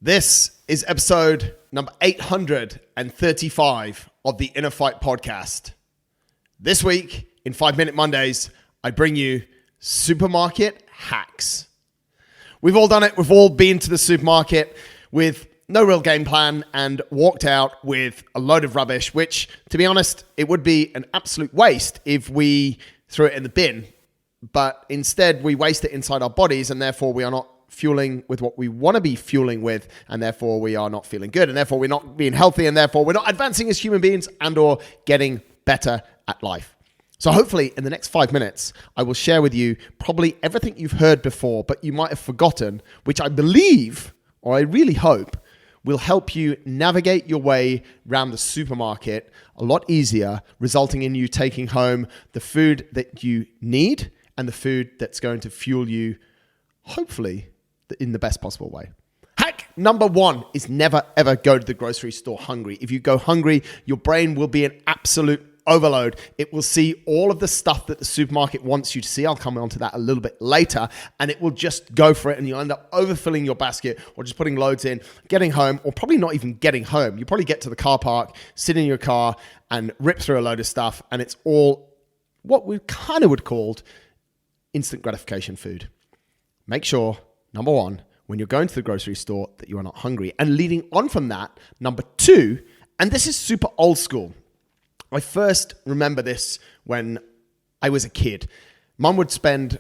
This is episode number 835 of the InnerFight podcast. This week, in 5 Minute Mondays, I bring you supermarket hacks. We've all done it. We've all been to the supermarket with no real game plan and walked out with a load of rubbish, which, to be honest, it would be an absolute waste if we threw it in the bin. But instead, we waste it inside our bodies, and therefore we are not fueling with what we want to be fueling with, and therefore we are not feeling good, and therefore we're not being healthy, and therefore we're not advancing as human beings and or getting better at life. So hopefully in the next 5 minutes, I will share with you probably everything you've heard before, but you might have forgotten, which I believe, or I really hope, will help you navigate your way around the supermarket a lot easier, resulting in you taking home the food that you need and the food that's going to fuel you, hopefully, in the best possible way. Hack number 1 is never, ever go to the grocery store hungry. If you go hungry, your brain will be an absolute overload. It will see all of the stuff that the supermarket wants you to see. I'll come on to that a little bit later. And it will just go for it. And you'll end up overfilling your basket or just putting loads in, getting home, or probably not even getting home. You probably get to the car park, sit in your car and rip through a load of stuff. And it's all what we kind of would call instant gratification food. Make sure, number 1, when you're going to the grocery store, that you are not hungry. And leading on from that, number 2, and this is super old school. I first remember this when I was a kid. Mum would spend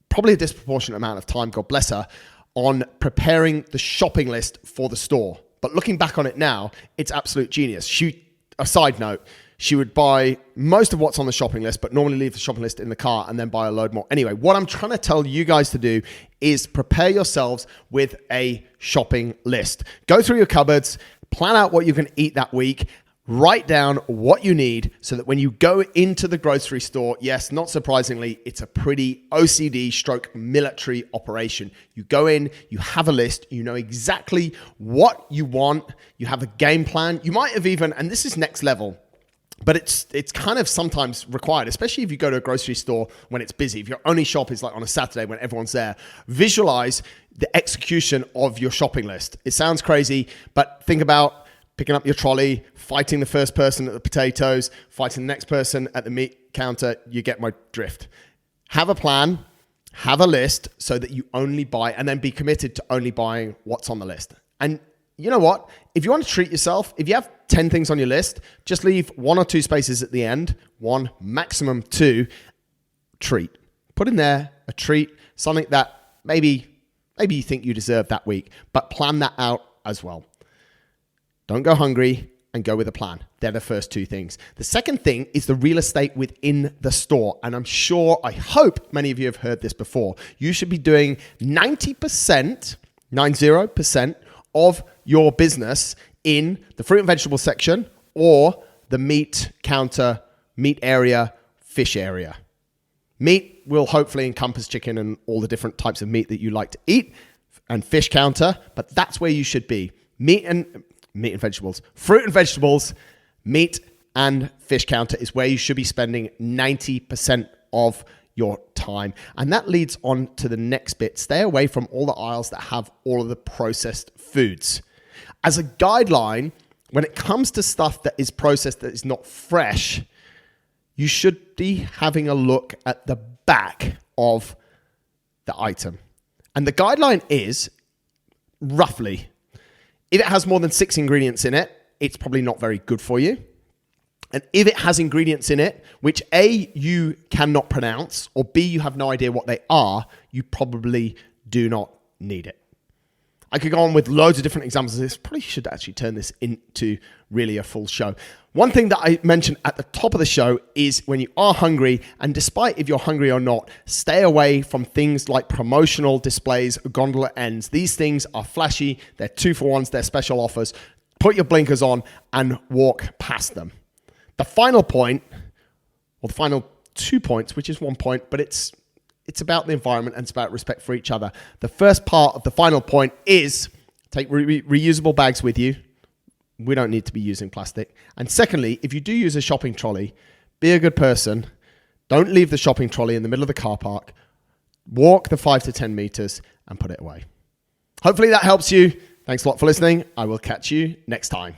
probably a disproportionate amount of time, God bless her, on preparing the shopping list for the store. But looking back on it now, it's absolute genius. A side note, she would buy most of what's on the shopping list, but normally leave the shopping list in the car and then buy a load more. Anyway, what I'm trying to tell you guys to do is prepare yourselves with a shopping list. Go through your cupboards, plan out what you can eat that week, write down what you need so that when you go into the grocery store, yes, not surprisingly, it's a pretty OCD stroke military operation. You go in, you have a list, you know exactly what you want, you have a game plan. You might have even, and this is next level, but it's kind of sometimes required, especially if you go to a grocery store when it's busy. If your only shop is like on a Saturday when everyone's there, visualize the execution of your shopping list. It sounds crazy, but think about picking up your trolley, fighting the first person at the potatoes, fighting the next person at the meat counter. You get my drift. Have a plan, have a list so that you only buy, and then be committed to only buying what's on the list. And you know what? If you want to treat yourself, if you have 10 things on your list, just leave 1 or 2 spaces at the end, 1, maximum 2, treat. Put in there a treat, something that maybe you think you deserve that week, but plan that out as well. Don't go hungry and go with a plan. They're the first 2 things. The second thing is the real estate within the store. And I hope many of you have heard this before. You should be doing 90% of your business in the fruit and vegetable section or the meat counter, meat area, fish area. Meat will hopefully encompass chicken and all the different types of meat that you like to eat, and fish counter, but that's where you should be. Meat and vegetables. Fruit and vegetables, meat and fish counter is where you should be spending 90% of your time. And that leads on to the next bit. Stay away from all the aisles that have all of the processed foods. As a guideline, when it comes to stuff that is processed that is not fresh, you should be having a look at the back of the item. And the guideline is, roughly, if it has more than 6 ingredients in it, it's probably not very good for you. And if it has ingredients in it, which A, you cannot pronounce, or B, you have no idea what they are, you probably do not need it. I could go on with loads of different examples of this. Probably should actually turn this into really a full show. One thing that I mentioned at the top of the show is when you are hungry, and despite if you're hungry or not, stay away from things like promotional displays, gondola ends. These things are flashy. They're 2-for-1s. They're special offers. Put your blinkers on and walk past them. The final point, or the final 2 points, which is 1 point, but it's about the environment and it's about respect for each other. The first part of the final point is take reusable bags with you. We don't need to be using plastic. And secondly, if you do use a shopping trolley, be a good person. Don't leave the shopping trolley in the middle of the car park. Walk the 5 to 10 meters and put it away. Hopefully that helps you. Thanks a lot for listening. I will catch you next time.